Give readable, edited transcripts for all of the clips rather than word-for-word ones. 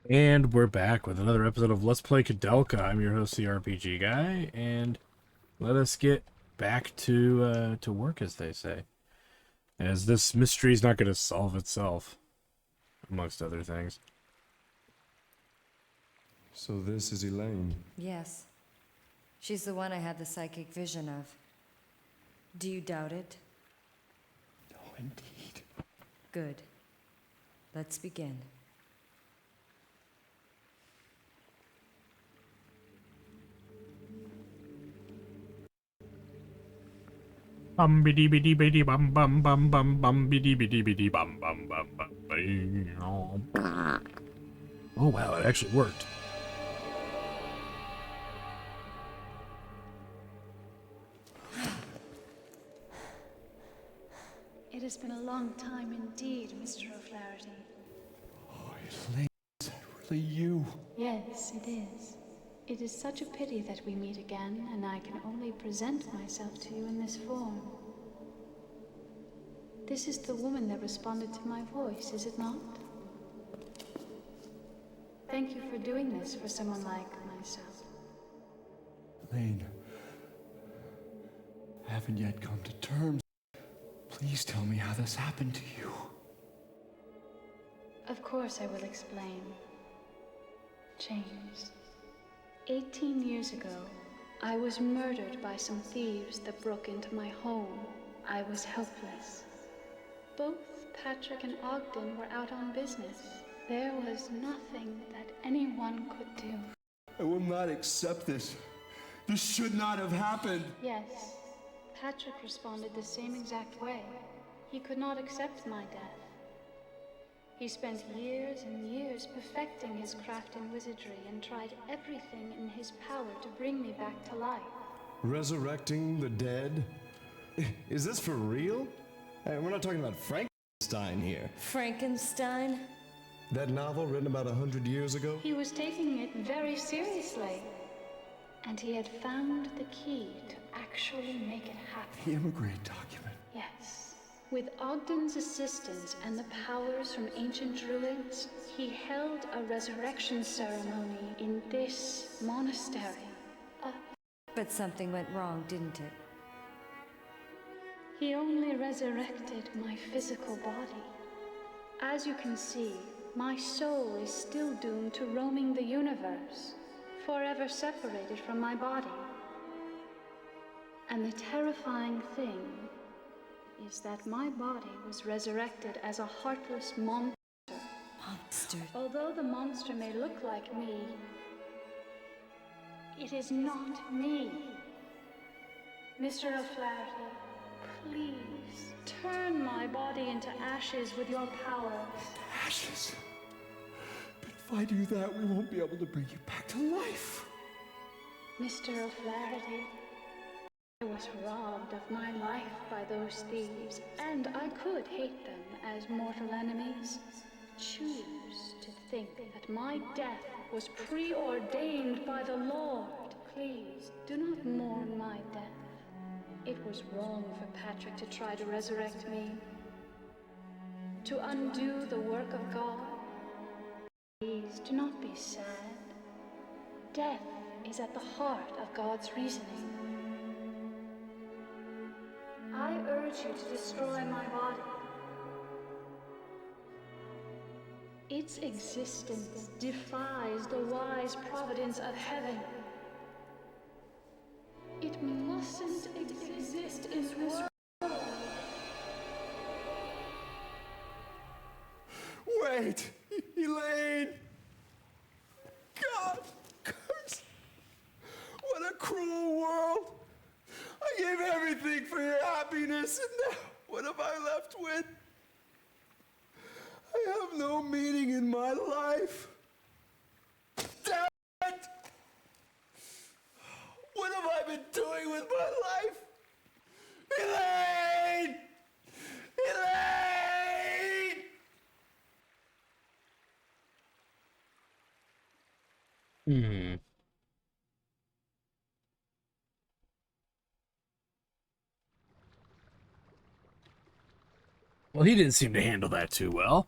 And we're back with another episode of Let's Play Koudelka. I'm your host, the RPG guy, and let us get back to work, as they say. As this mystery's not going to solve itself, amongst other things. So this is Elaine. Yes. She's the one I had the psychic vision of. Do you doubt it? No, indeed. Good. Let's begin. Bum biddy biddy biddy bum bum bum bum bum biddy biddy biddy bum bum bum bum. Oh wow, it actually worked. It has been a long time indeed, Mr. O'Flaherty. Oh, Elaine, is that really you? Yes, it is. It is such a pity that we meet again, and I can only present myself to you in this form. This is the woman that responded to my voice, is it not? Thank you for doing this for someone like myself. Elaine, I haven't yet come to terms. Please tell me how this happened to you. Of course I will explain. James, 18 years ago, I was murdered by some thieves that broke into my home. I was helpless. Both Patrick and Ogden were out on business. There was nothing that anyone could do. I will not accept this. This should not have happened. Yes, Patrick responded the same exact way. He could not accept my death. He spent years and years perfecting his craft in wizardry and tried everything in his power to bring me back to life. Resurrecting the dead? Is this for real? Hey, we're not talking about Frankenstein here. Frankenstein? That novel written about 100 years ago? He was taking it very seriously. And he had found the key to actually make it happen. The immigrant document. Yes. With Ogden's assistance and the powers from ancient druids, he held a resurrection ceremony in this monastery. But something went wrong, didn't it? He only resurrected my physical body. As you can see, my soul is still doomed to roaming the universe, forever separated from my body. And the terrifying thing is that my body was resurrected as a heartless monster. Monster. Although the monster may look like me, it is not me. Mr. O'Flaherty, please turn my body into ashes with your power. Ashes. But if I do that, we won't be able to bring you back to life. Mr. O'Flaherty, I was robbed of my life by those thieves, and I could hate them as mortal enemies. Choose to think that my death was preordained by the Lord. Please, do not mourn my death. It was wrong for Patrick to try to resurrect me, to undo the work of God. Please, do not be sad. Death is at the heart of God's reasoning. I urge you to destroy my body. Its existence defies the wise providence of heaven. It mustn't exist in this world. Wait! Elaine! God! Curse! What a cruel world! I gave everything for your happiness, and now what have I left with? I have no meaning in my life. Damn it! What have I been doing with my life? Elaine! Elaine! Well, he didn't seem to handle that too well.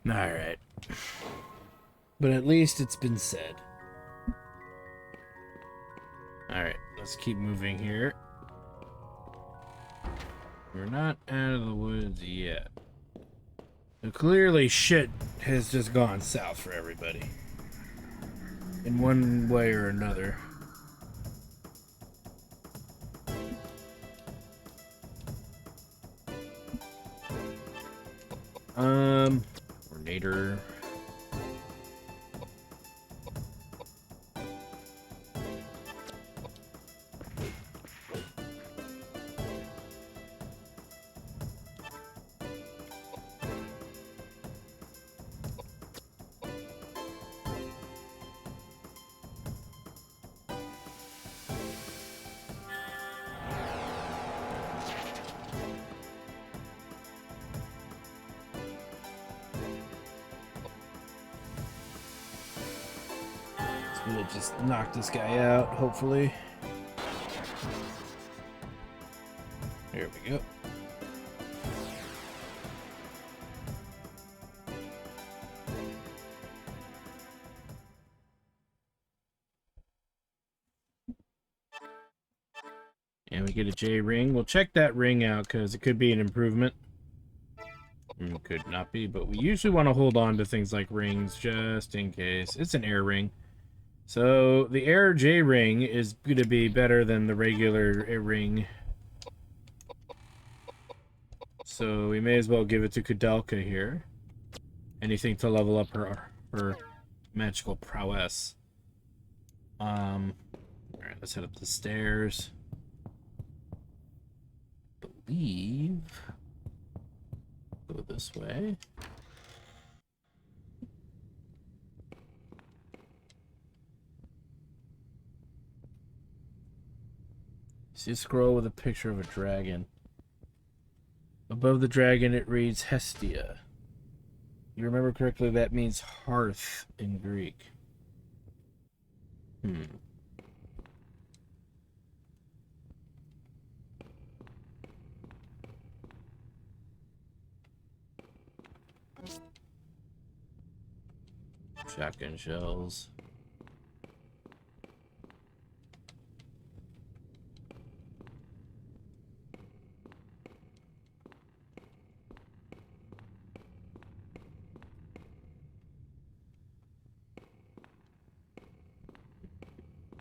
Alright. But at least it's been said. Alright, let's keep moving here. We're not out of the woods yet. So clearly shit has just gone south for everybody. In one way or another. Tornado. We'll just knock this guy out, hopefully. There we go. And we get a J ring. We'll check that ring out because it could be an improvement. Could not be, but we usually want to hold on to things like rings just in case. It's an air ring. So the air J ring is going to be better than the regular air ring. So we may as well give it to Koudelka here. Anything to level up her magical prowess. Alright, let's head up the stairs. Believe. Go this way. See a scroll with a picture of a dragon. Above the dragon it reads Hestia. You remember correctly, that means hearth in Greek. Shotgun shells.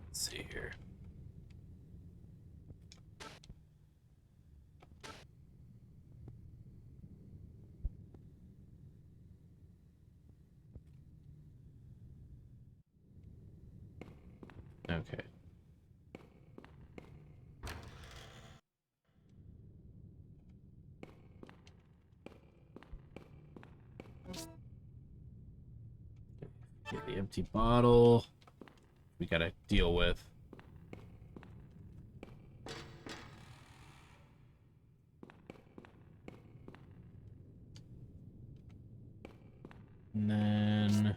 Let's see here. Okay. Get the empty bottle. We gotta deal with. And then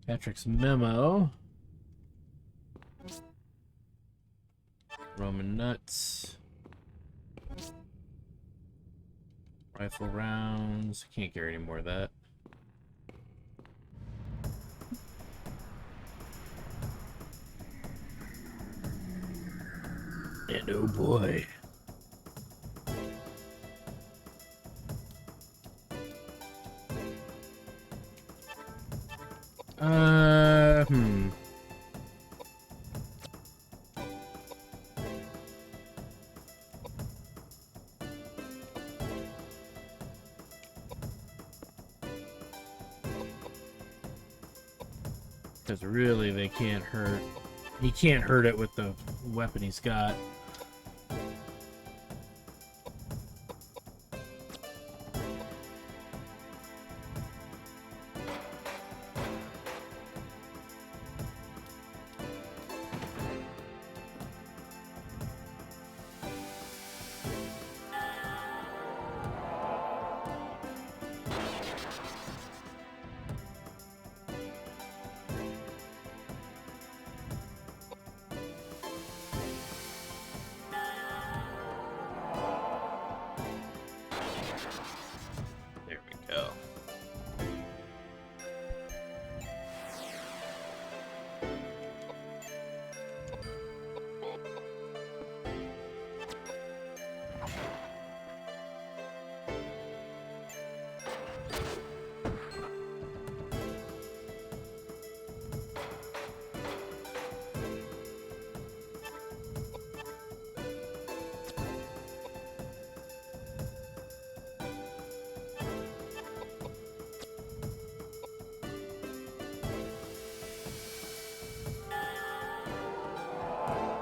Patrick's memo. Roman nuts. Rifle rounds. Can't carry any more of that. And oh boy. Because really, they can't hurt. He can't hurt it with the weapon he's got.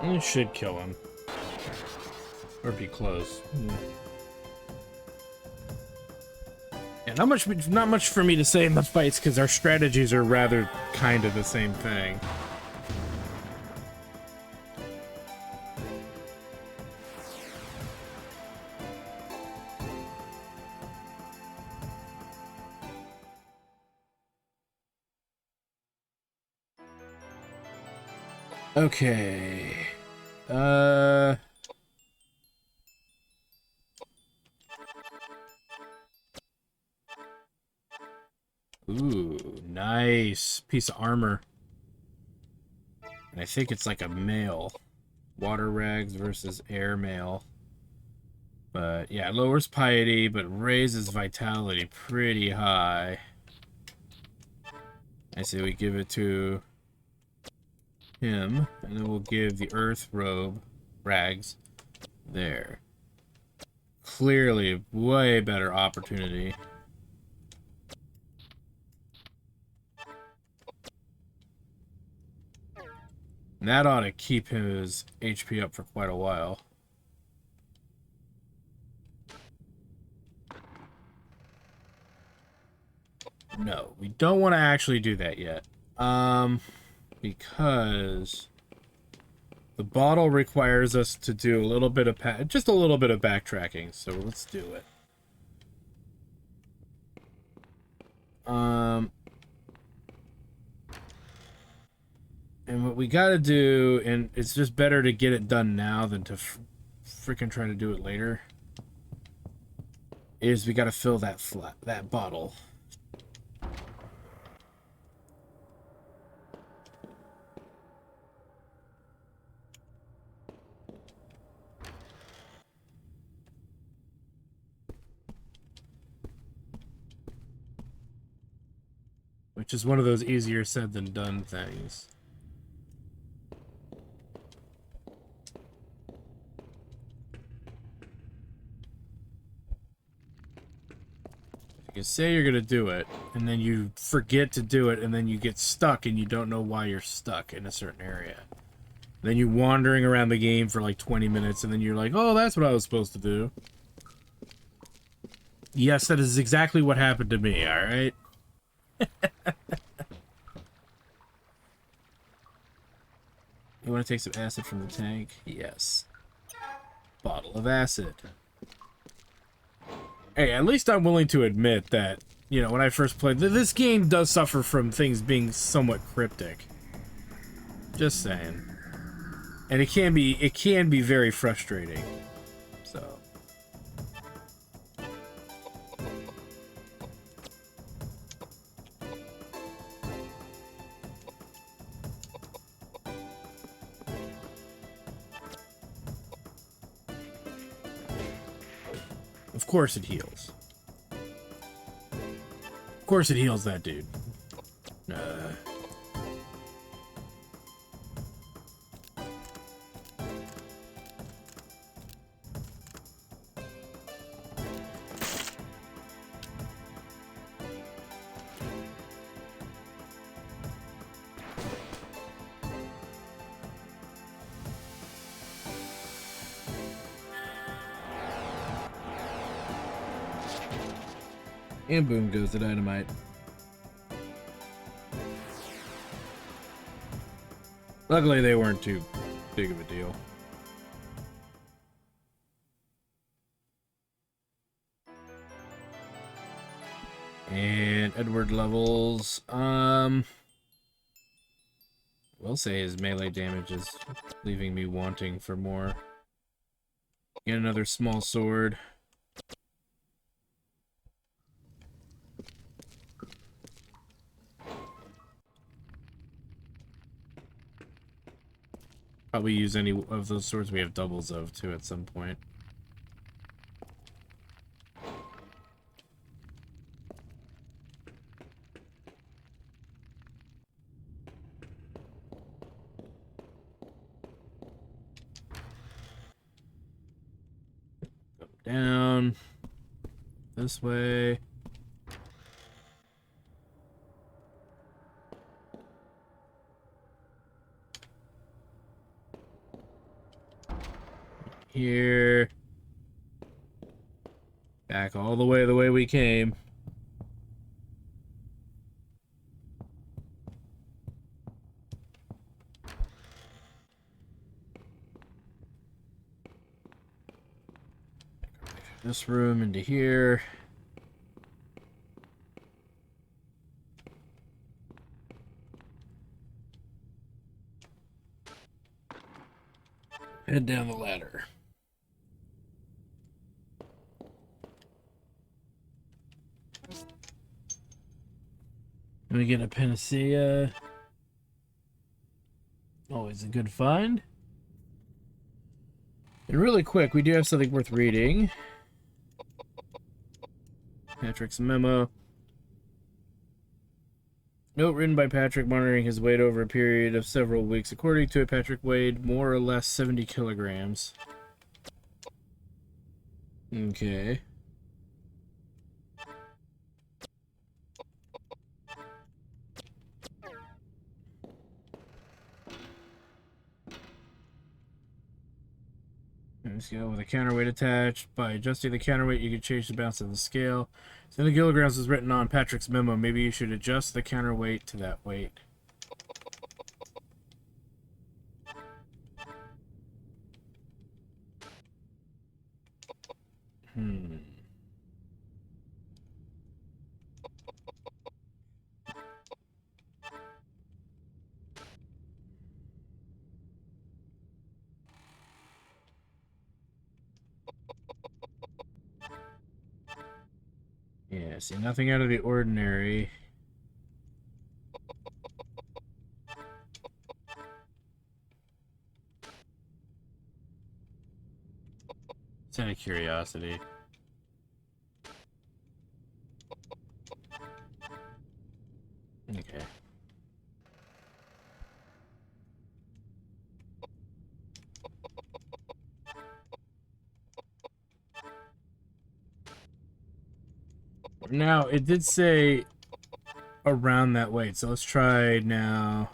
It should kill him. Or be close. Yeah, not much for me to say in the fights, because our strategies are rather kind of the same thing. Okay. Ooh, nice piece of armor. And I think it's like a mail. Water rags versus air mail. But yeah, lowers piety, but raises vitality pretty high. I say we give it to him, and then we'll give the earth robe rags there. Clearly, way better opportunity. And that ought to keep his HP up for quite a while. No, we don't want to actually do that yet. Because the bottle requires us to do a little bit of just a little bit of backtracking, so let's do it. And what we gotta do, and it's just better to get it done now than to freaking try to do it later, is we gotta fill that bottle. Which is one of those easier said than done things. You say you're gonna do it, and then you forget to do it, and then you get stuck, and you don't know why you're stuck in a certain area. Then you're wandering around the game for like 20 minutes, and then you're like, oh, that's what I was supposed to do. Yes, that is exactly what happened to me, alright? You want to take some acid from the tank? Yes. Bottle of acid. Hey, at least I'm willing to admit that, you know, when I first played, this game does suffer from things being somewhat cryptic. Just saying. And it can be very frustrating. So. Of course it heals. Of course it heals that dude. And boom goes the dynamite. Luckily, they weren't too big of a deal. And Edward levels. We'll say his melee damage is leaving me wanting for more. Get another small sword. Probably use any of those swords we have doubles of, too, at some point. Go down. This way. here. Back all the way we came. This room into here. Head down the ladder. Let me get a panacea. Always a good find. And really quick, we do have something worth reading. Patrick's memo. Note written by Patrick monitoring his weight over a period of several weeks. According to it, Patrick weighed more or less 70 kilograms. Okay. Scale with a counterweight attached. By adjusting the counterweight, you can change the balance of the scale. 70 kilograms is written on Patrick's memo. Maybe you should adjust the counterweight to that weight. Yeah, see, nothing out of the ordinary. It's out of curiosity. Okay. Now, it did say around that weight, so let's try now.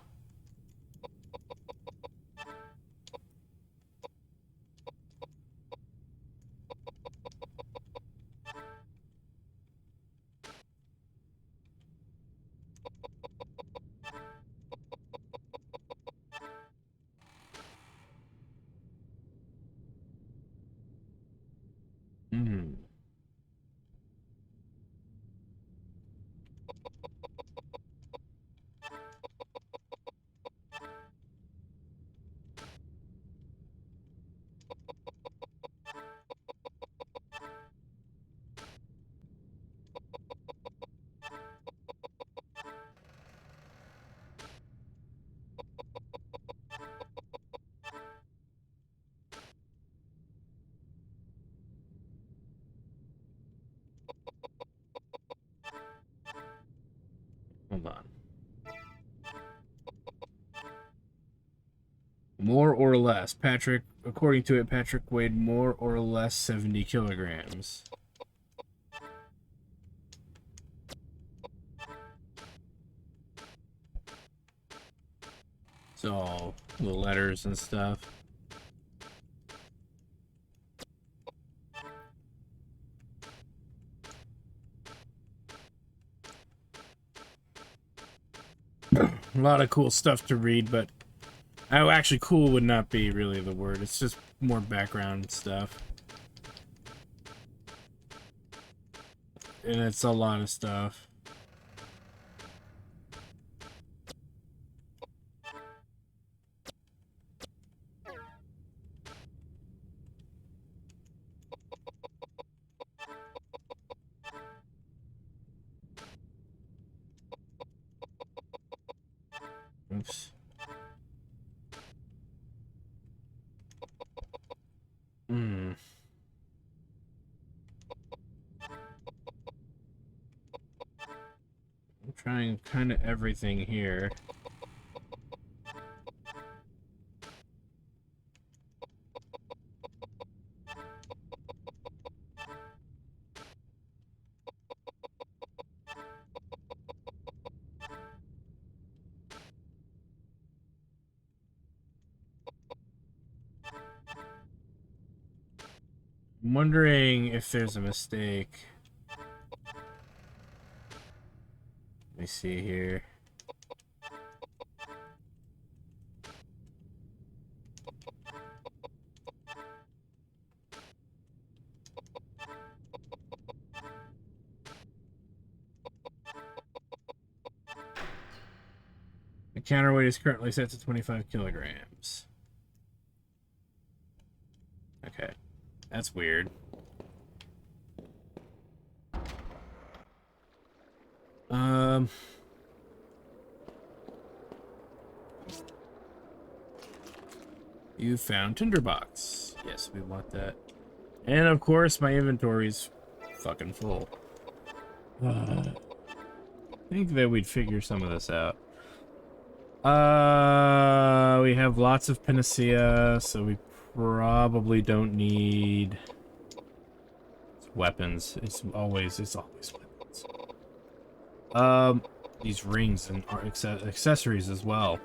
Hold on. More or less. Patrick, according to it, Patrick weighed more or less 70 kilograms. So, the letters and stuff. A lot of cool stuff to read, but oh, actually, cool would not be really the word. It's just more background stuff. And it's a lot of stuff. Oops. I'm trying kind of everything here. I'm wondering if there's a mistake. Let me see here. The counterweight is currently set to 25 kilograms. Okay. That's weird. You found tinderbox. Yes, we want that. And of course, my inventory's fucking full. I think that we'd figure some of this out. We have lots of panacea, so we probably don't need weapons. It's always weapons. These rings and accessories as well.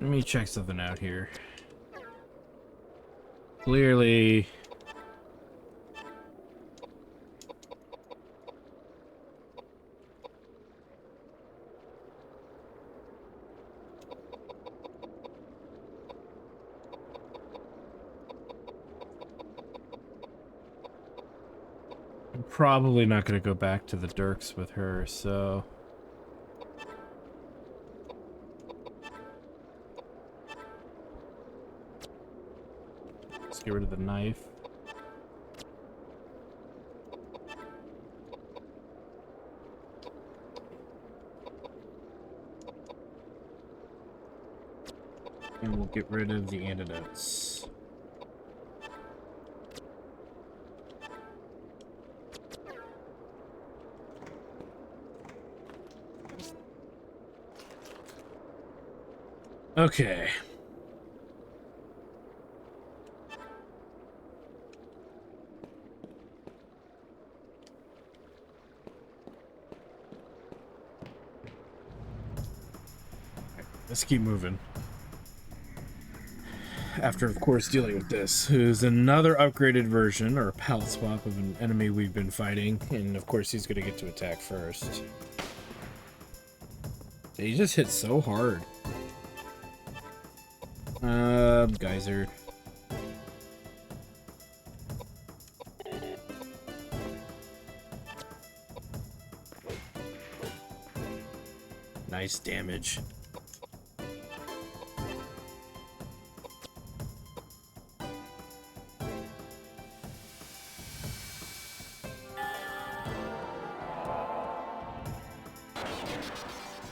Let me check something out here. Clearly... I'm probably not going to go back to the Dirks with her, so... Let's get rid of the knife. And we'll get rid of the antidotes. Okay. Let's keep moving. After, of course, dealing with this, who's another upgraded version, or a palette swap of an enemy we've been fighting, and of course he's going to get to attack first. He just hit so hard. Geyser. Nice damage.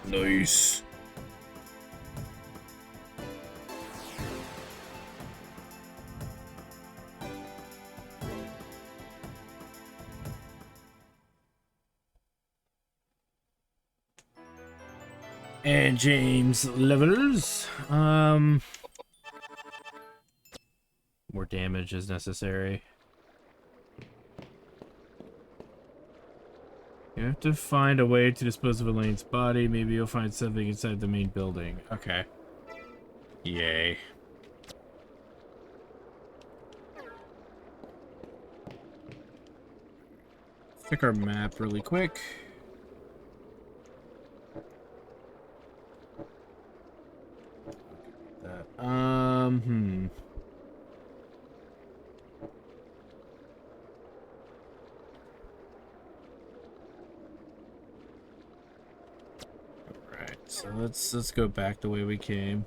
Nice. And James levels. More damage is necessary. You have to find a way to dispose of Elaine's body. Maybe you'll find something inside the main building. Okay. Yay. Check our map really quick. Alright, so let's go back the way we came.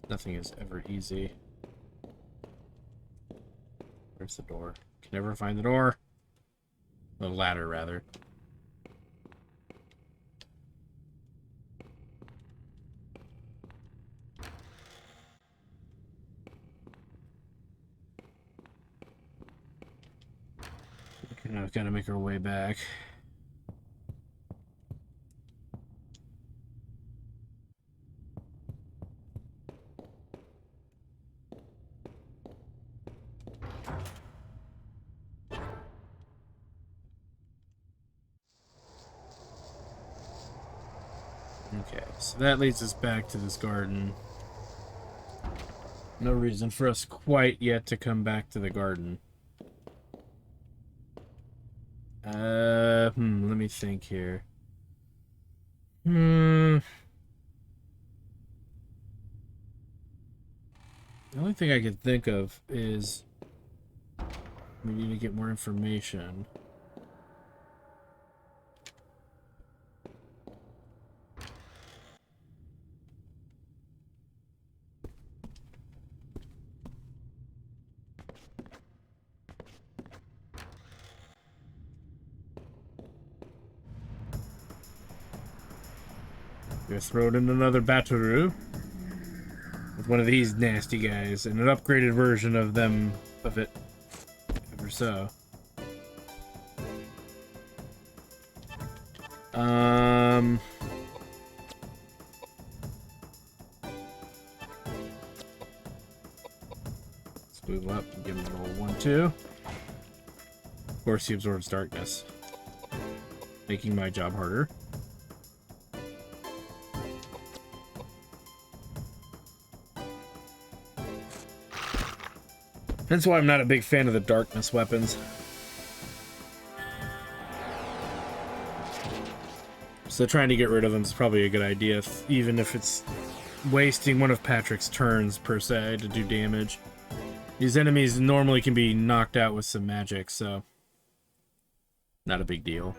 Nothing is ever easy. Where's the door? Can never find the door. The ladder, rather. Okay, now we've got to make our way back. Okay, so that leads us back to this garden. No reason for us quite yet to come back to the garden. Let me think here. The only thing I could think of is we need to get more information. We're gonna throw it in another Bataroo with one of these nasty guys and an upgraded version of them of it, ever so. Let's move up and give him a roll 1-2. Of course, he absorbs darkness, making my job harder. That's why I'm not a big fan of the darkness weapons. So trying to get rid of them is probably a good idea, even if it's wasting one of Patrick's turns, per se, to do damage. These enemies normally can be knocked out with some magic, so not a big deal.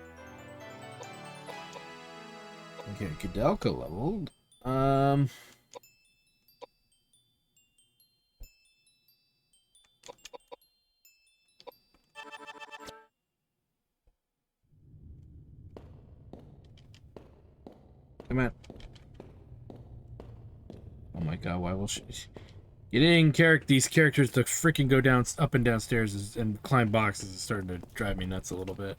Okay, Koudelka leveled. Come on. Oh my god, why will she... Getting these characters to freaking go down, up and downstairs and climb boxes is starting to drive me nuts a little bit.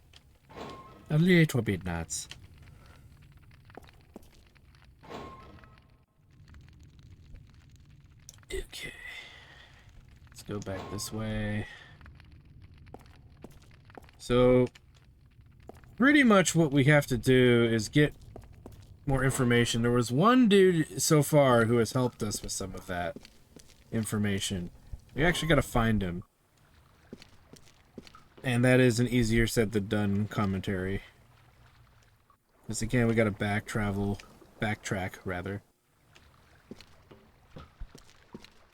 A little bit nuts. Okay. Let's go back this way. So, pretty much what we have to do is get more information. There was one dude so far who has helped us with some of that information. We actually got to find him. And that is an easier said than done commentary. Because again, we got to backtrack rather,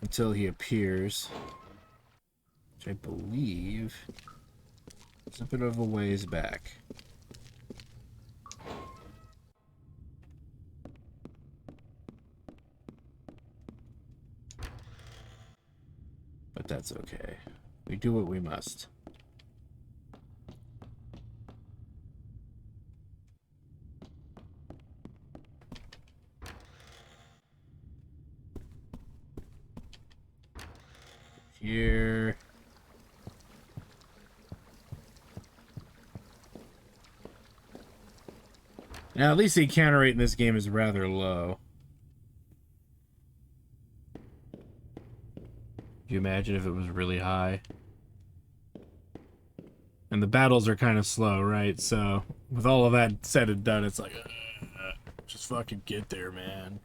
until he appears. Which I believe is a bit of a ways back. But that's okay. We do what we must. Here. Now, at least the encounter rate in this game is rather low. Could you imagine if it was really high? And the battles are kind of slow, right? So, with all of that said and done, it's like, just fucking get there, man.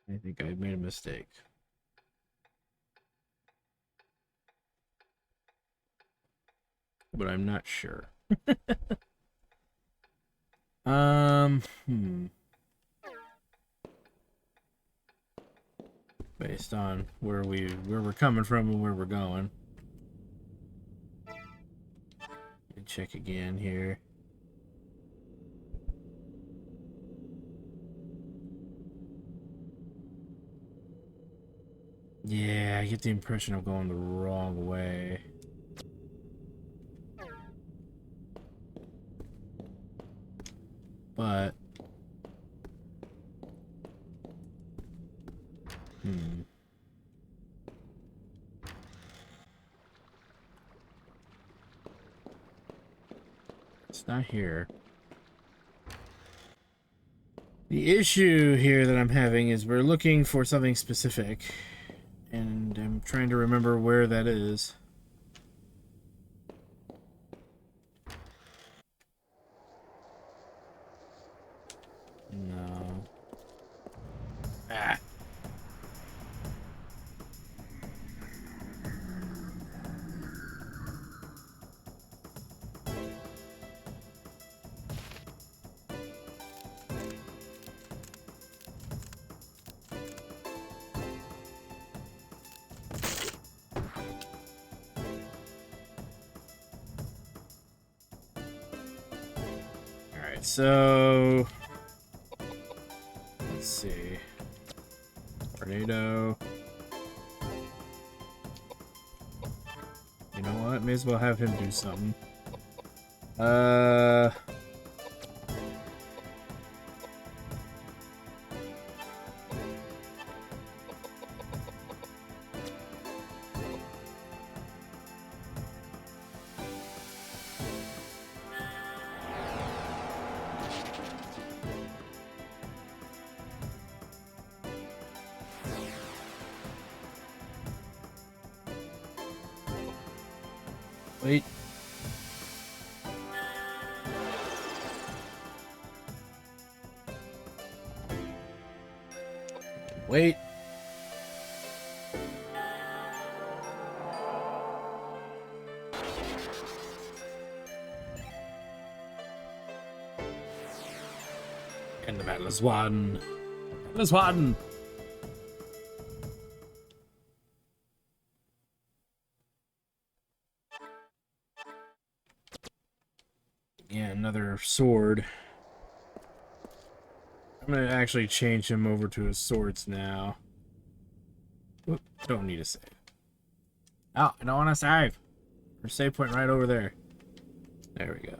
I think I made a mistake. But I'm not sure. Based on where we're coming from and where we're going. Check again here. Yeah, I get the impression I'm going the wrong way. But... It's not here. The issue here that I'm having is we're looking for something specific. And I'm trying to remember where that is. No. Ah. Alright, so... Let's see. Tornado. You know what? May as well have him do something. Wait. Wait. And the battle is won. Battle is won. Yeah, another sword. I'm gonna actually change him over to his swords now. Oop, don't need a save. Oh, I don't want to save. There's a save point right over there. There we go.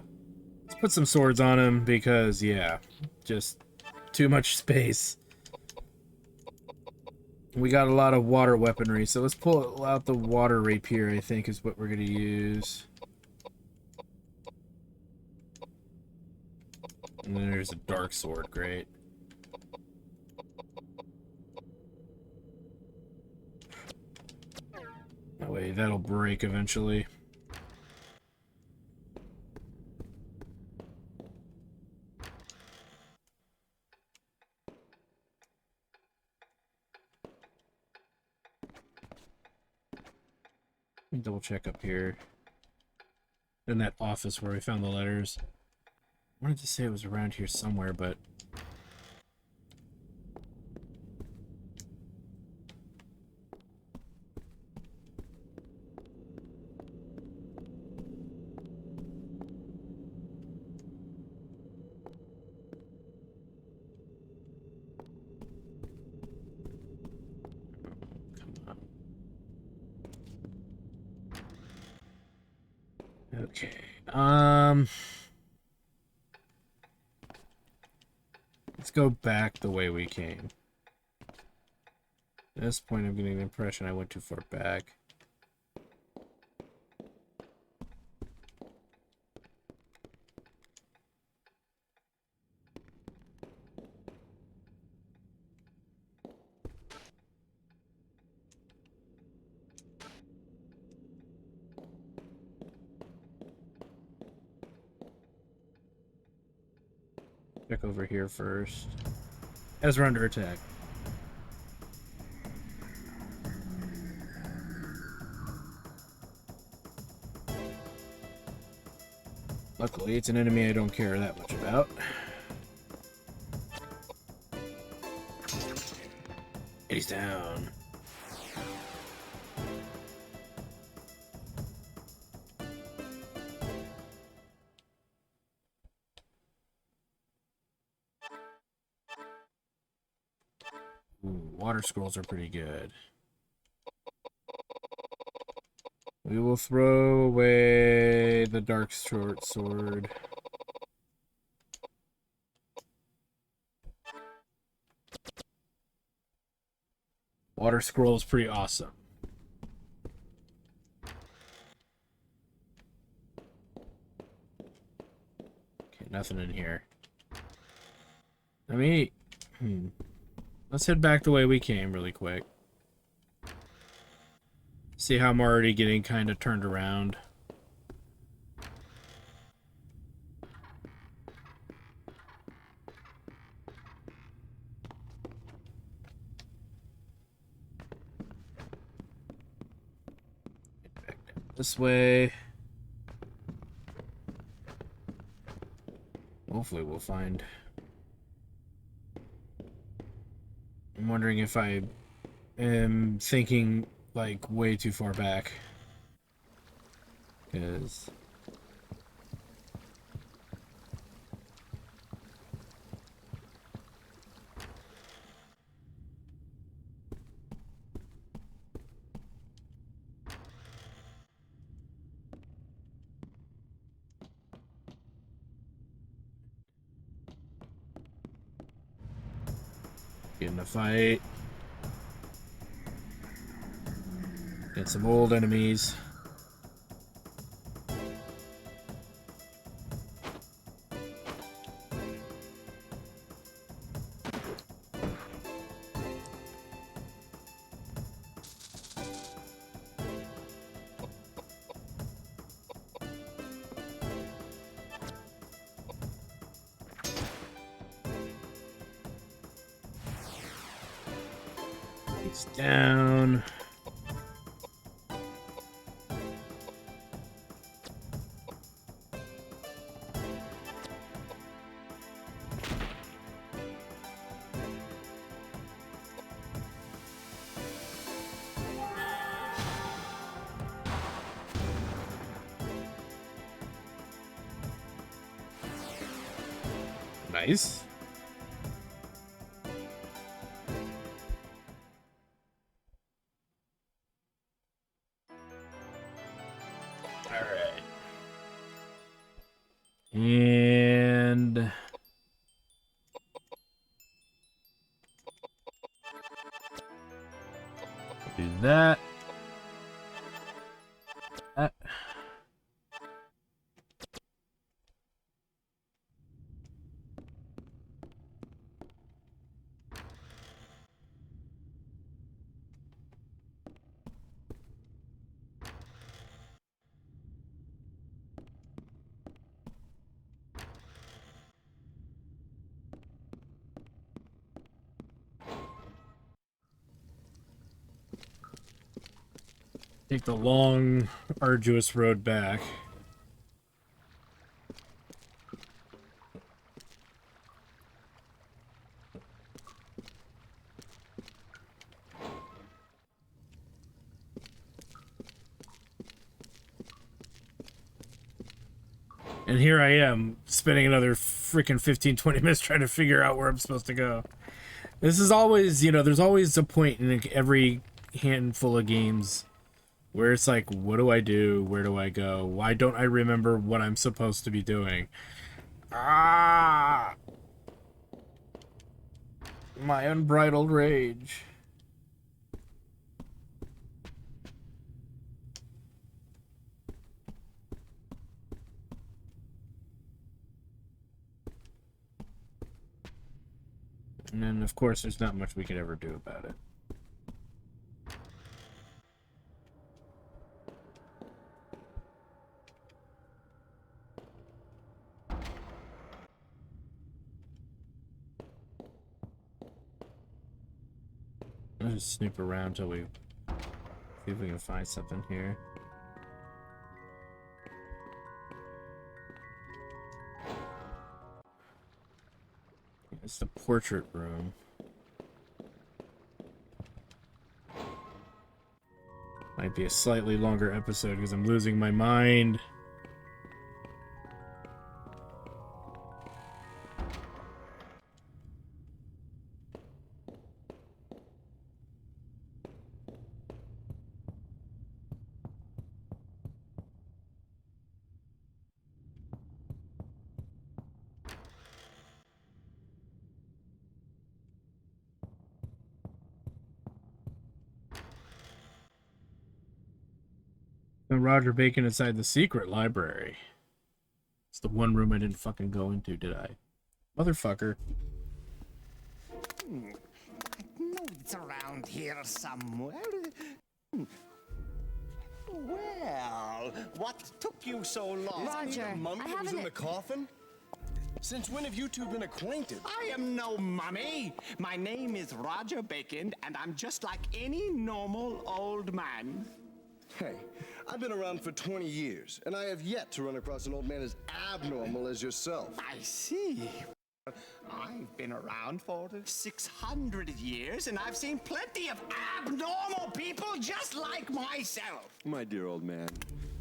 Let's put some swords on him because, yeah, just too much space. We got a lot of water weaponry, so let's pull out the water rapier, I think, is what we're gonna use. And then there's a dark sword, great. That way, that'll break eventually. Let me double check up here. In that office where we found the letters. I wanted to say it was around here somewhere, but... Okay, let's go back the way we came. At this point, I'm getting the impression I went too far back. Check over here first. As we're under attack. Luckily, it's an enemy I don't care that much about. He's down. Ooh, water scrolls are pretty good. We will throw away the dark short sword. Water scroll is pretty awesome. Okay, nothing in here. Let's head back the way we came really quick. See how I'm already getting kind of turned around. Get back down this way. Hopefully we'll find... I'm wondering if I am thinking like way too far back. Because... get in a fight. Get some old enemies. He's down. Nice. All right. And do that. That. Take the long, arduous road back. And here I am, spending another freaking 15-20 minutes trying to figure out where I'm supposed to go. This is always, there's always a point in every handful of games where it's like, what do I do? Where do I go? Why don't I remember what I'm supposed to be doing? Ah! My unbridled rage. And then, of course, there's not much we could ever do about it. Let's just snoop around till we see if we can find something here. It's the portrait room. Might be a slightly longer episode because I'm losing my mind. Roger Bacon inside the secret library. It's the one room I didn't fucking go into, did I? Motherfucker. I know it's around here somewhere. Well, what took you so long? Roger, The mummy I that was in haven't. the coffin? Since when have you two been acquainted? I am no mummy. My name is Roger Bacon, and I'm just like any normal old man. Hey, I've been around for 20 years, and I have yet to run across an old man as abnormal as yourself. I see. I've been around for 600 years, and I've seen plenty of abnormal people just like myself. My dear old man,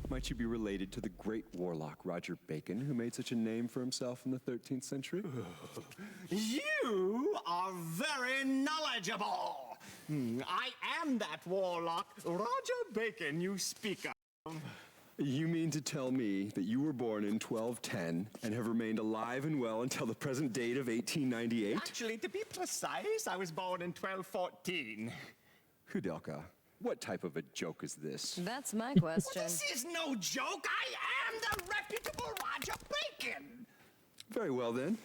might you be related to the great warlock Roger Bacon, who made such a name for himself in the 13th century? You are very knowledgeable. I am that warlock, Roger Bacon, you speak of. You mean to tell me that you were born in 1210 and have remained alive and well until the present date of 1898? Actually, to be precise, I was born in 1214. Koudelka, what type of a joke is this? That's my question. This is no joke. I am the reputable Roger Bacon. Very well then.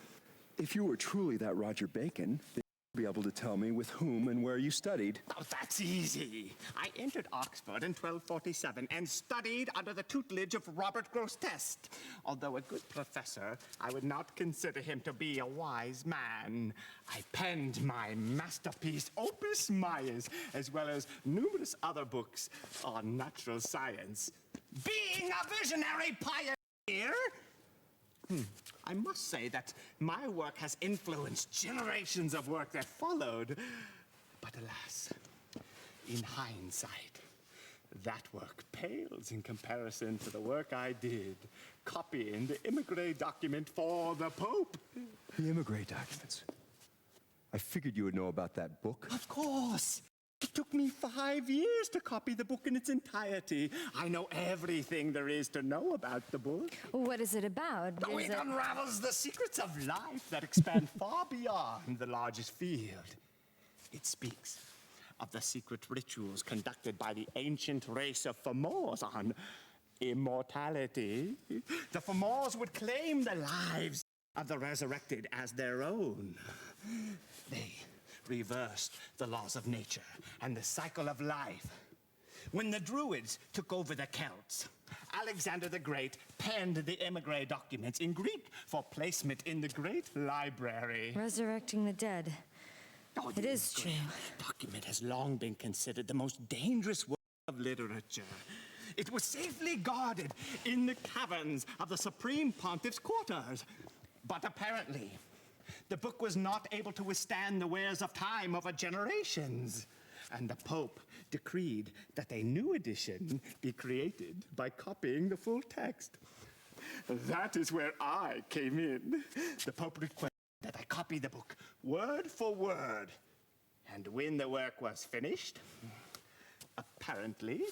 If you were truly that Roger Bacon, then you'd be able to tell me with whom and where you studied. Oh, that's easy. I entered Oxford in 1247 and studied under the tutelage of Robert Grosseteste. Although a good professor, I would not consider him to be a wise man. I penned my masterpiece, Opus Maius, as well as numerous other books on natural science. Being a visionary pioneer, I must say that my work has influenced generations of work that followed. But alas, in hindsight, that work pales in comparison to the work I did copying the Immigré document for the Pope. The Immigré documents. I figured you would know about that book. Of course. It took me 5 years to copy the book in its entirety. I know everything there is to know about the book. What is it about? Oh, Is it it... unravels the secrets of life that expand far beyond the largest field. It speaks of the secret rituals conducted by the ancient race of Fomors on immortality. The Fomors would claim the lives of the resurrected as their own. They reversed the laws of nature and the cycle of life. When the Druids took over the Celts, Alexander the Great penned the Immigré documents in Greek for placement in the Great Library. Resurrecting the dead. Oh, It is true. The document has long been considered the most dangerous work of literature. It was safely guarded in the caverns of the Supreme Pontiff's quarters. But apparently, the book was not able to withstand the wears of time over generations. And the Pope decreed that a new edition be created by copying the full text. That is where I came in. The Pope requested that I copy the book word for word. And when the work was finished, apparently,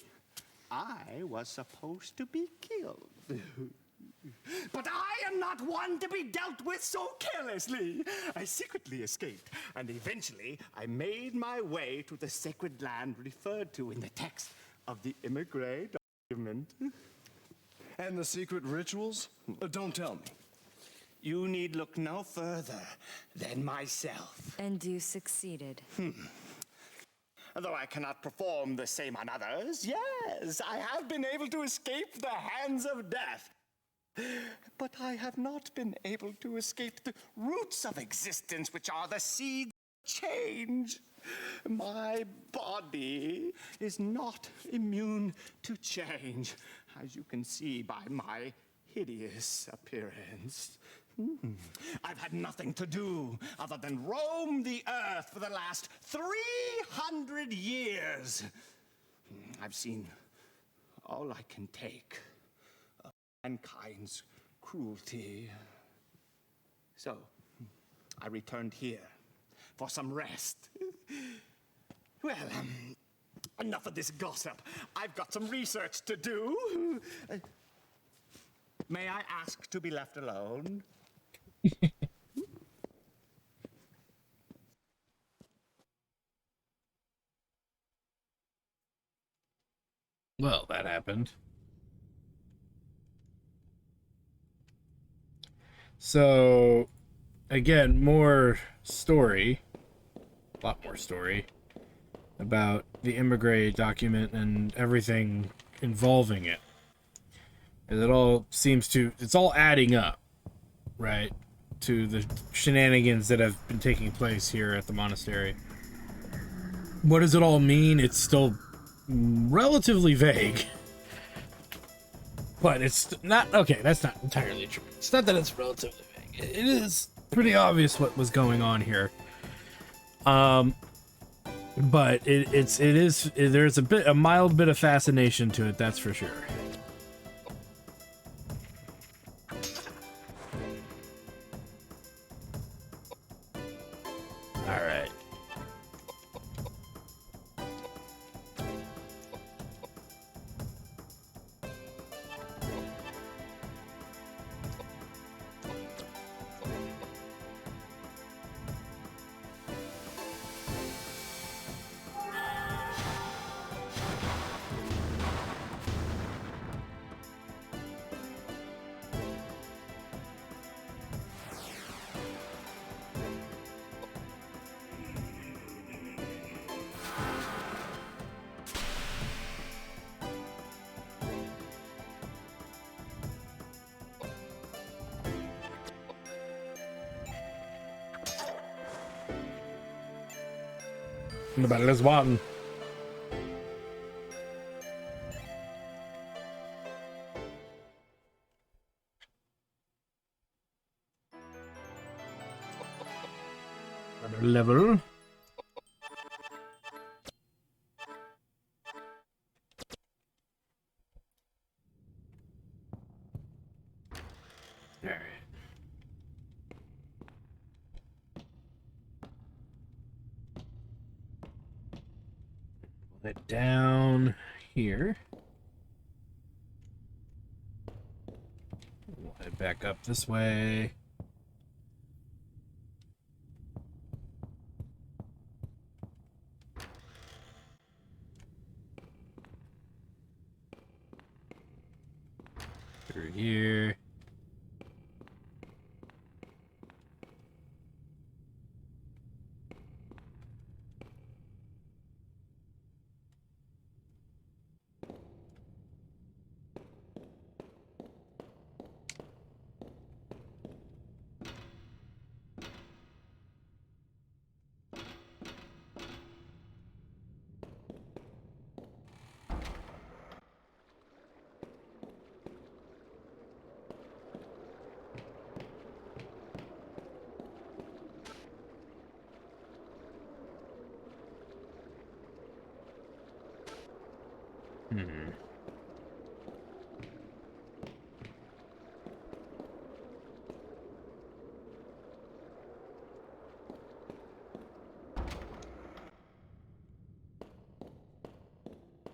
I was supposed to be killed. But I am not one to be dealt with so carelessly. I secretly escaped, and eventually I made my way to the sacred land referred to in the text of the Immigré document. And the secret rituals? Don't tell me. You need look no further than myself. And you succeeded. Though I cannot perform the same on others, yes, I have been able to escape the hands of death. But I have not been able to escape the roots of existence, which are the seeds of change. My body is not immune to change, as you can see by my hideous appearance. I've had nothing to do other than roam the earth for the last 300 years. I've seen all I can take of mankind's cruelty. So, I returned here for some rest. Well, enough of this gossip. I've got some research to do. May I ask to be left alone? Well, that happened. So, again, more story, a lot more story about the Immigrate document and everything involving it. And it all seems to, it's all adding up, right, to the shenanigans that have been taking place here at the monastery. What does it all mean? It's still relatively vague. But it's not, okay, that's not entirely true. It's not that it's relatively vague. It is pretty obvious what was going on here. But there's a mild bit of fascination to it, that's for sure. All right. Bara let's warten. Another level. All right. Put it down here. We'll head back up this way. Through here.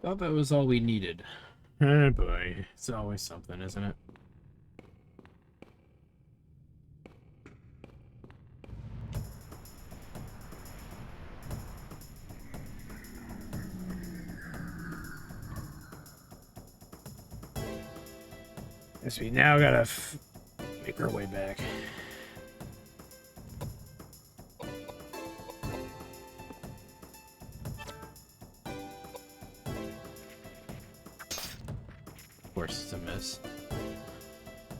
Thought that was all we needed. Oh boy, it's always something, isn't it? Guess we now gotta make our way back. Of course, it's a miss.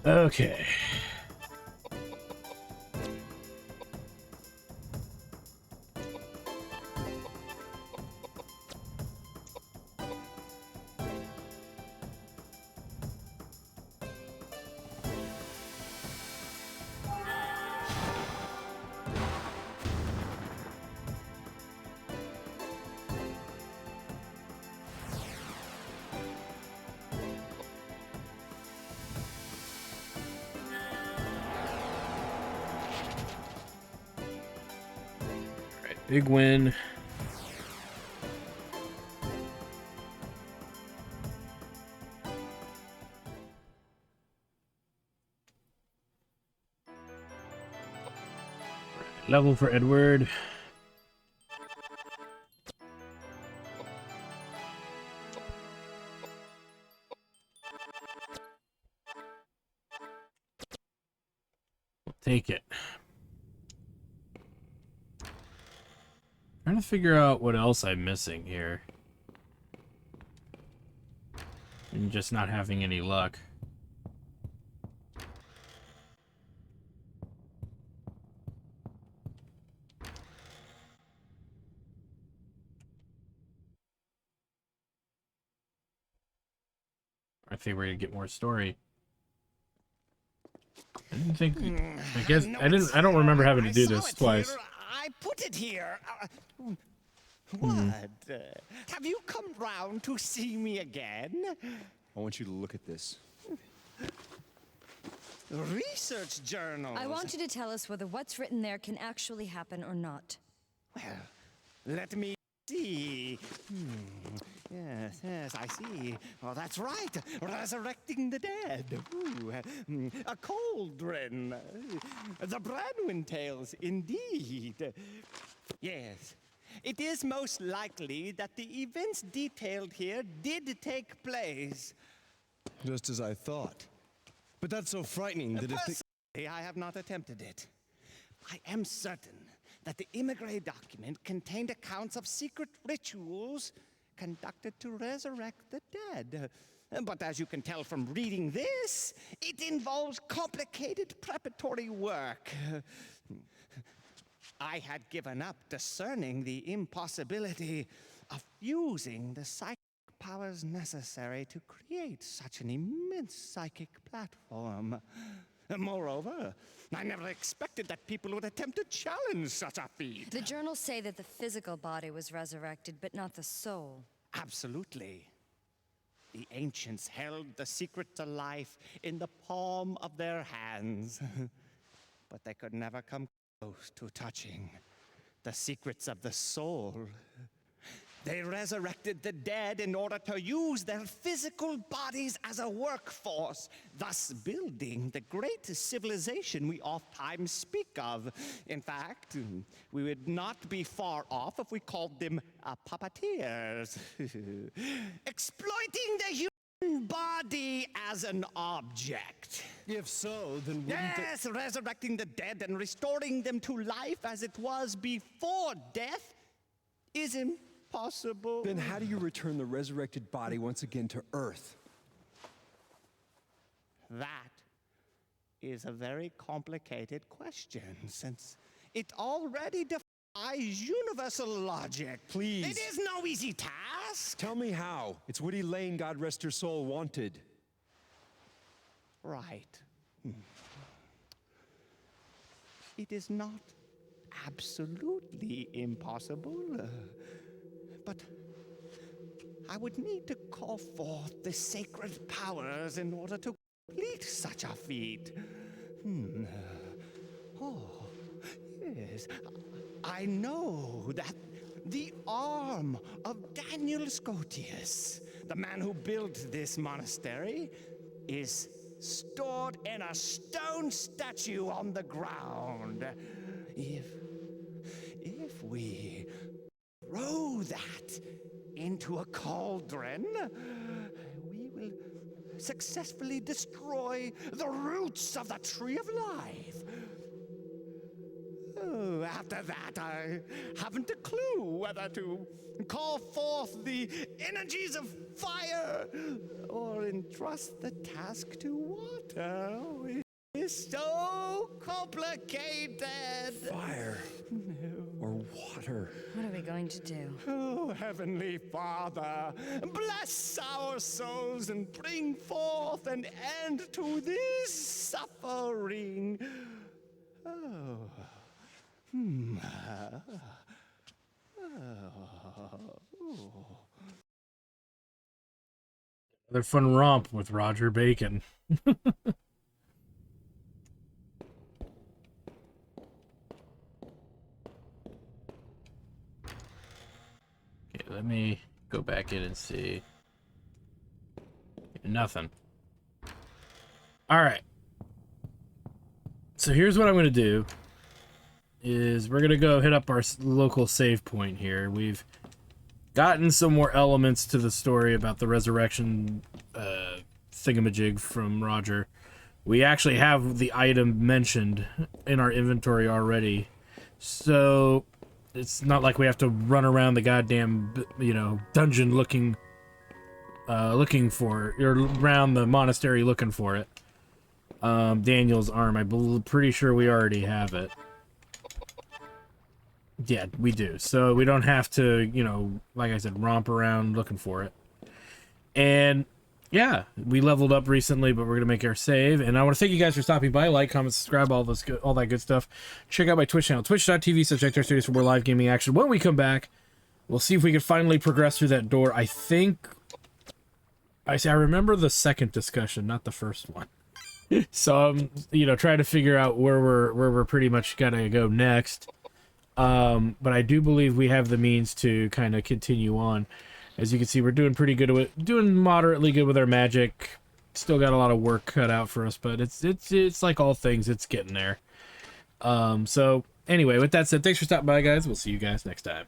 Okay. Big win. Level for Edward. take it. Trying to figure out what else I'm missing here. And just not having any luck. I think we're gonna get more story. I didn't think. I guess No, I didn't. it's I don't remember here. having to I do saw this it twice. here. I put it here. What? Have you come round to see me again? I want you to look at this. Research journals. I want you to tell us whether what's written there can actually happen or not. Well, let me see. Yes, I see. Oh, that's right. Resurrecting the dead. Ooh, a cauldron. The Branwyn tales, indeed. Yes. It is most likely that the events detailed here did take place. Just as I thought. But that's so frightening that if the... Personally, I have not attempted it. I am certain that the Immigrant document contained accounts of secret rituals conducted to resurrect the dead. But as you can tell from reading this, it involves complicated preparatory work. I had given up discerning the impossibility of using the psychic powers necessary to create such an immense psychic platform. Moreover, I never expected that people would attempt to challenge such a feat. The journals say that the physical body was resurrected, but not the soul. Absolutely. The ancients held the secret to life in the palm of their hands. But they could never come close to touching the secrets of the soul. They resurrected the dead in order to use their physical bodies as a workforce, thus building the great civilization we oftentimes speak of. In fact, we would not be far off if we called them puppeteers. Exploiting the human body as an object. If so, then wouldn't Yes, resurrecting the dead and restoring them to life as it was before death is impossible. Then how do you return the resurrected body once again to Earth? That is a very complicated question, since it already defies universal logic. Please. It is no easy task. Tell me how. It's Woody Lane, God rest her soul, wanted. Right. It is not absolutely impossible, but I would need to call forth the sacred powers in order to complete such a feat. Oh, yes. I know that the arm of Daniel Scotius, the man who built this monastery, is stored in a stone statue on the ground. If we throw that into a cauldron, we will successfully destroy the roots of the tree of life. Oh, after that, I haven't a clue whether to call forth the energies of fire or entrust the task to water. It is so complicated. Fire. Or water. What are we going to do? Oh, Heavenly Father, bless our souls and bring forth an end to this suffering. Oh. Another fun romp with Roger Bacon. Okay, let me go back in and see. Nothing. Alright. So here's what I'm going to do. Is we're going to go hit up our local save point here. We've gotten some more elements to the story about the resurrection thingamajig from Roger. we actually have the item mentioned in our inventory already. So it's not like we have to run around the goddamn, you know, dungeon looking for it, or around the monastery looking for it. Daniel's arm, pretty sure we already have it. Yeah, we do. So we don't have to, you know, like I said, romp around looking for it. And yeah, we leveled up recently, but we're gonna make our save. And I want to thank you guys for stopping by. Like, comment, subscribe, all that good stuff. Check out my Twitch channel, twitch.tv/Studios for more live gaming action. When we come back, we'll see if we can finally progress through that door. I think I remember the second discussion, not the first one. So I'm, you know, trying to figure out where we're pretty much gonna go next. But I do believe we have the means to kind of continue on. As you can see, we're doing pretty good with doing moderately good with our magic. Still got a lot of work cut out for us, but it's like all things, it's getting there. So anyway, with that said, thanks for stopping by, guys. We'll see you guys next time.